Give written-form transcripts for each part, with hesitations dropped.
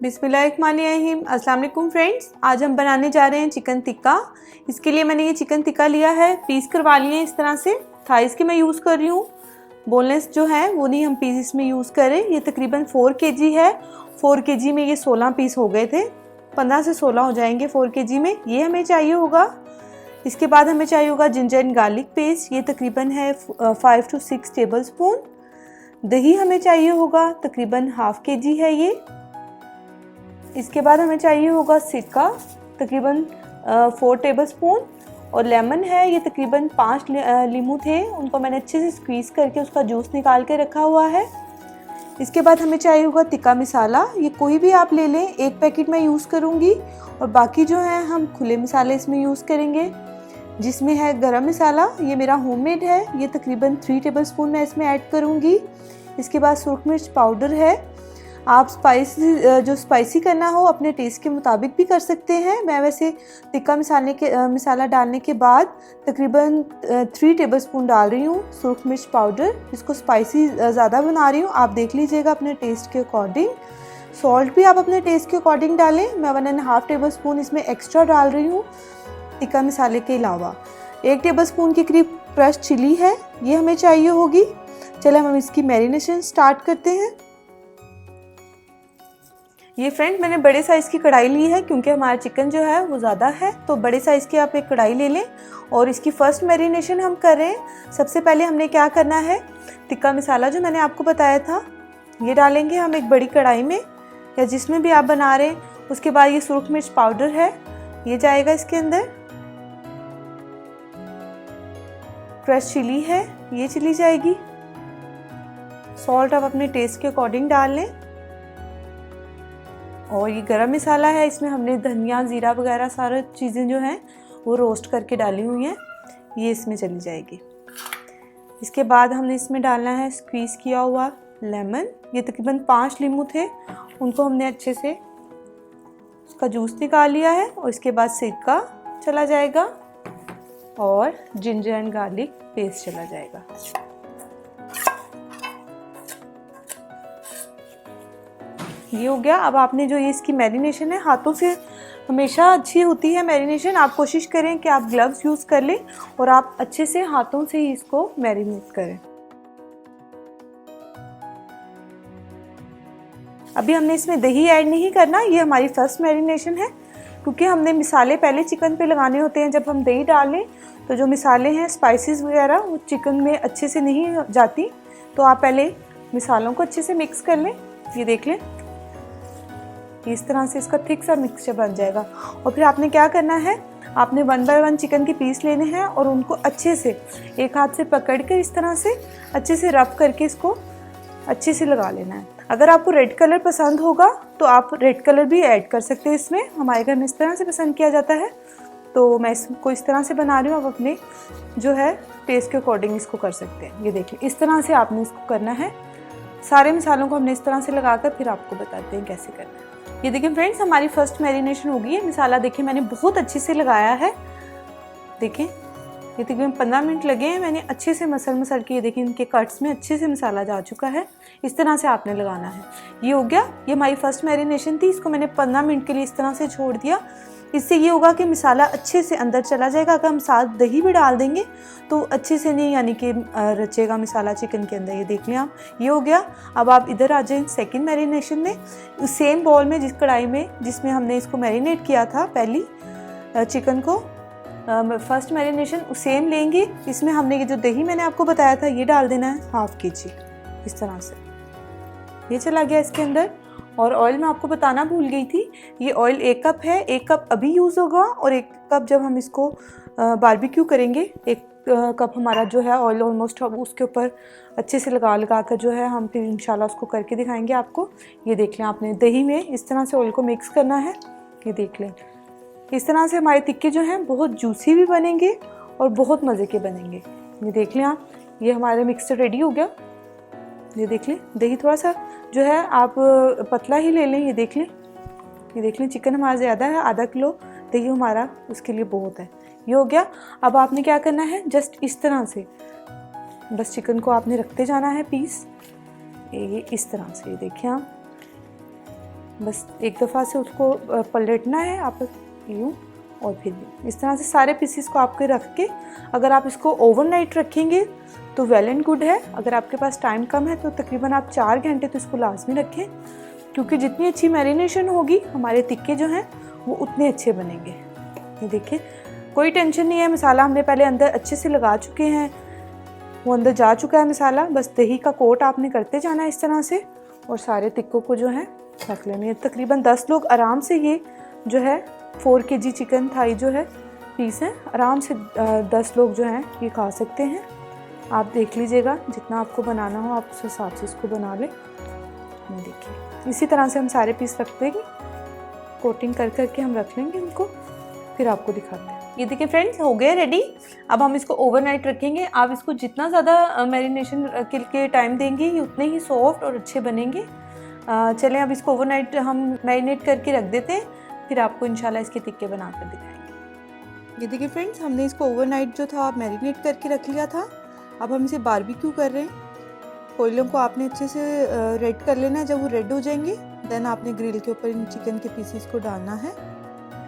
बिस्मिल्लाहिर्रहमानिर्रहीम। अस्सलाम वालेकुम फ्रेंड्स, आज हम बनाने जा रहे हैं चिकन टिक्का। इसके लिए मैंने ये चिकन टिक्का लिया है, पीस करवा लिए इस तरह से। थाइस के मैं यूज़ कर रही हूँ, बोनलेस जो है वो नहीं हम पीस इसमें यूज़ करें। ये तकरीबन 4 kg है। 4 kg में ये 16 पीस हो गए थे, 15 से 16 हो जाएंगे 4 kg में। ये हमें चाहिए होगा। इसके बाद हमें चाहिए होगा जिंजर एंड गार्लिक पेस्ट, ये तकरीबन है 5 to 6 टेबल स्पून। दही हमें चाहिए होगा, तकरीबन ½ kg है ये। इसके बाद हमें चाहिए होगा सिरका, तकरीबन 4 टेबल स्पून। और लेमन है, ये तकरीबन 5 लीमू थे, उनको मैंने अच्छे से स्क्वीज़ करके उसका जूस निकाल के रखा हुआ है। इसके बाद हमें चाहिए होगा टिक्का मसाला, ये कोई भी आप ले लें, 1 पैकेट मैं यूज़ करूँगी और बाकी जो है हम खुले मसाले इसमें यूज़ करेंगे। जिसमें है गरम मसाला, ये मेरा होममेड है, ये तकरीबन 3 टेबल स्पून मैं इसमें ऐड करूँगी। इसके बाद सुरख मिर्च पाउडर है। आप जो स्पाइसी करना हो अपने टेस्ट के मुताबिक भी कर सकते हैं। मैं वैसे टिक्का मसाला डालने के बाद तकरीबन 3 टेबल स्पून डाल रही हूँ सुरख मिर्च पाउडर। इसको स्पाइसी ज़्यादा बना रही हूँ, आप देख लीजिएगा अपने टेस्ट के अकॉर्डिंग। सॉल्ट भी आप अपने टेस्ट के अकॉर्डिंग डालें। मैं 1.5 टेबल स्पून इसमें एक्स्ट्रा डाल रही हूँ टिक्का मसाले के अलावा। 1 टेबल स्पून के करीब क्रश चिली है, ये हमें चाहिए होगी। चलो हम इसकी मैरिनेशन स्टार्ट करते हैं। ये फ्रेंड मैंने बड़े साइज़ की कढ़ाई ली है, क्योंकि हमारा चिकन जो है वो ज़्यादा है, तो बड़े साइज़ की आप एक कढ़ाई ले लें। और इसकी फ़र्स्ट मैरिनेशन हम कर रहे हैं। सबसे पहले हमने क्या करना है, टिक्का मसाला जो मैंने आपको बताया था ये डालेंगे हम एक बड़ी कढ़ाई में या जिसमें भी आप बना रहे हैं। उसके बाद ये सुरख मिर्च पाउडर है, ये जाएगा इसके अंदर। क्रश चिली है, ये चली जाएगी। सॉल्ट आप अपने टेस्ट के अकॉर्डिंग डाल लें। और ये गरम मसाला है, इसमें हमने धनिया जीरा वगैरह सारी चीज़ें जो हैं वो रोस्ट करके डाली हुई हैं, ये इसमें चली जाएगी। इसके बाद हमने इसमें डालना है स्क्वीज़ किया हुआ लेमन, ये तकरीबन 5 लीमू थे, उनको हमने अच्छे से उसका जूस निकाल लिया है। और इसके बाद सिरका चला जाएगा और जिंजर एंड गार्लिक पेस्ट चला जाएगा। ये हो गया। अब आपने जो ये इसकी मैरिनेशन है, हाथों से हमेशा अच्छी होती है मैरिनेशन। आप कोशिश करें कि आप ग्लव्स यूज़ कर लें और आप अच्छे से हाथों से ही इसको मैरिनेट करें। अभी हमने इसमें दही ऐड नहीं करना, ये हमारी फर्स्ट मैरिनेशन है, क्योंकि हमने मसाले पहले चिकन पे लगाने होते हैं। जब हम दही डालें तो जो मसाले हैं स्पाइसेस वगैरह वो चिकन में अच्छे से नहीं जाती, तो आप पहले मसालों को अच्छे से मिक्स कर लें। ये देख लें, इस तरह से इसका थिक सा मिक्सचर बन जाएगा। और फिर आपने क्या करना है, आपने 1 बाय 1 चिकन के पीस लेने हैं और उनको अच्छे से एक हाथ से पकड़ कर इस तरह से अच्छे से रब करके इसको अच्छे से लगा लेना है। अगर आपको रेड कलर पसंद होगा तो आप रेड कलर भी ऐड कर सकते हैं इसमें। हमारे घर में इस तरह से पसंद किया जाता है, तो मैं इसको इस तरह से बना रही हूँ। आप अपने जो है टेस्ट के अकॉर्डिंग इसको कर सकते हैं। ये देखिए, इस तरह से आपने इसको करना है। सारे मसालों को हमने इस तरह से लगाकर फिर आपको बताते हैं कैसे करना है। ये देखिए फ्रेंड्स, हमारी फर्स्ट मैरिनेशन हो गई है। मसाला देखिए मैंने बहुत अच्छे से लगाया है। देखें, ये तकरीबन 15 मिनट लगे हैं मैंने अच्छे से मसल के। ये देखिए इनके कट्स में अच्छे से मसाला जा चुका है। इस तरह से आपने लगाना है। ये हो गया, ये हमारी फर्स्ट मैरिनेशन थी। इसको मैंने 15 मिनट के लिए इस तरह से छोड़ दिया। इससे ये होगा कि मसाला अच्छे से अंदर चला जाएगा। अगर हम साथ दही भी डाल देंगे तो अच्छे से नहीं, यानी कि रचेगा मसाला चिकन के अंदर। ये देख लें आप, ये हो गया। अब आप इधर आ जाएं सेकंड मैरिनेशन में, सेम बॉल में, जिस कढ़ाई में जिसमें हमने इसको मैरिनेट किया था पहली चिकन को। फर्स्ट मैरिनेशन सेम लेंगे। इसमें हमने ये जो दही मैंने आपको बताया था ये डाल देना है ½ kg, इस तरह से। ये चला गया इसके अंदर। और ऑयल मैं आपको बताना भूल गई थी, ये ऑयल 1 कप है। 1 कप अभी यूज़ होगा और 1 कप जब हम इसको बारबेक्यू करेंगे। 1 कप हमारा जो है ऑयल ऑलमोस्ट उसके ऊपर अच्छे से लगा कर जो है हम फिर इंशाल्लाह उसको करके दिखाएंगे आपको। ये देख लें, आपने दही में इस तरह से ऑयल को मिक्स करना है। ये देख लें, इस तरह से हमारे टिक्के जो हैं बहुत जूसी भी बनेंगे और बहुत मज़े के बनेंगे। ये देख लें आप, ये हमारा मिक्सचर रेडी हो गया। ये देख लें, दही थोड़ा सा जो है आप पतला ही ले लें। ये देख लें, चिकन हमारा ज़्यादा है, आधा किलो, दही हमारा उसके लिए बहुत है। ये हो गया। अब आपने क्या करना है, जस्ट इस तरह से बस चिकन को आपने रखते जाना है पीस, ये इस तरह से। ये देखिए आप, बस एक दफ़ा से उसको पलटना है आप यूँ, और फिर भी इस तरह से सारे पीसीस को आपके रख के, अगर आप इसको ओवरनाइट रखेंगे तो वेल एंड गुड है। अगर आपके पास टाइम कम है तो तकरीबन आप 4 घंटे तो इसको लाजमी रखें, क्योंकि जितनी अच्छी मैरिनेशन होगी हमारे टिक्के जो हैं वो उतने अच्छे बनेंगे। ये देखिए कोई टेंशन नहीं है, मसाला हमने पहले अंदर अच्छे से लगा चुके हैं, वो अंदर जा चुका है मसाला। बस दही का कोट आपने करते जाना है इस तरह से, और सारे टिक्कों को जो है रख लेनी है। तकरीबन 10 लोग आराम से, ये जो है 4 kg चिकन थाई जो है पीस है, आराम से 10 लोग जो हैं ये खा सकते हैं। आप देख लीजिएगा जितना आपको बनाना हो आप उस हिसाब से इसको बना लें। देखिए इसी तरह से हम सारे पीस रख देंगे, कोटिंग कर करके हम रख लेंगे उनको, फिर आपको दिखाते हैं। ये देखिए फ्रेंड्स हो गए रेडी। अब हम इसको ओवरनाइट रखेंगे। आप इसको जितना ज़्यादा मैरिनेशन के टाइम देंगे ये उतने ही सॉफ्ट और अच्छे बनेंगे। चलें अब इसको ओवरनाइट हम मैरिनेट करके रख देते हैं, फिर आपको इंशाल्लाह इसके टिक्के बना कर दिखाएंगे। ये देखिए फ्रेंड्स हमने इसको ओवरनाइट जो था मैरिनेट करके रख लिया था। अब हम इसे बारबेक्यू कर रहे हैं। कोयलों को आपने अच्छे से रेड कर लेना है। जब वो रेड हो जाएंगे देन आपने ग्रिल के ऊपर इन चिकन के पीसेस को डालना है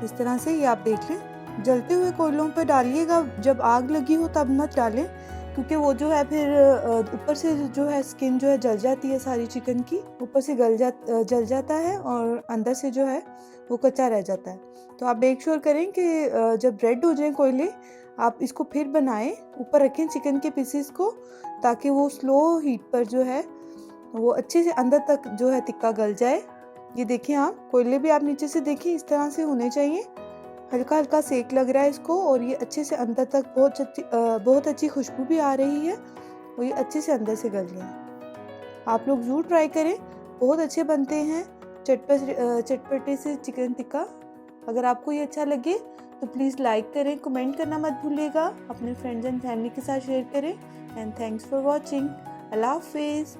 इस तरह से। ये आप देख लें, जलते हुए कोयलों पर डालिएगा, जब आग लगी हो तब मत डालें, क्योंकि वो जो है फिर ऊपर से जो है स्किन जो है जल जाती है सारी चिकन की, ऊपर से जल जाता है और अंदर से जो है वो कच्चा रह जाता है। तो आप मेक श्योर करें कि जब रेड हो जाए कोयले आप इसको फिर बनाएं, ऊपर रखें चिकन के पीसेस को, ताकि वो स्लो हीट पर जो है वो अच्छे से अंदर तक जो है टिक्का गल जाए। ये देखिए आप कोयले भी आप नीचे से देखिए इस तरह से होने चाहिए, हल्का हल्का सेक लग रहा है इसको, और ये अच्छे से अंदर तक बहुत अच्छी खुशबू भी आ रही है, और ये अच्छे से अंदर से गल गया। आप लोग ज़रूर ट्राई करें, बहुत अच्छे बनते हैं चटपटे से चिकन टिक्का। अगर आपको ये अच्छा लगे तो प्लीज़ लाइक करें, कमेंट करना मत भूलिएगा, अपने फ्रेंड्स एंड फैमिली के साथ शेयर करें। And thanks for watching. अल्लाह हाफिज़।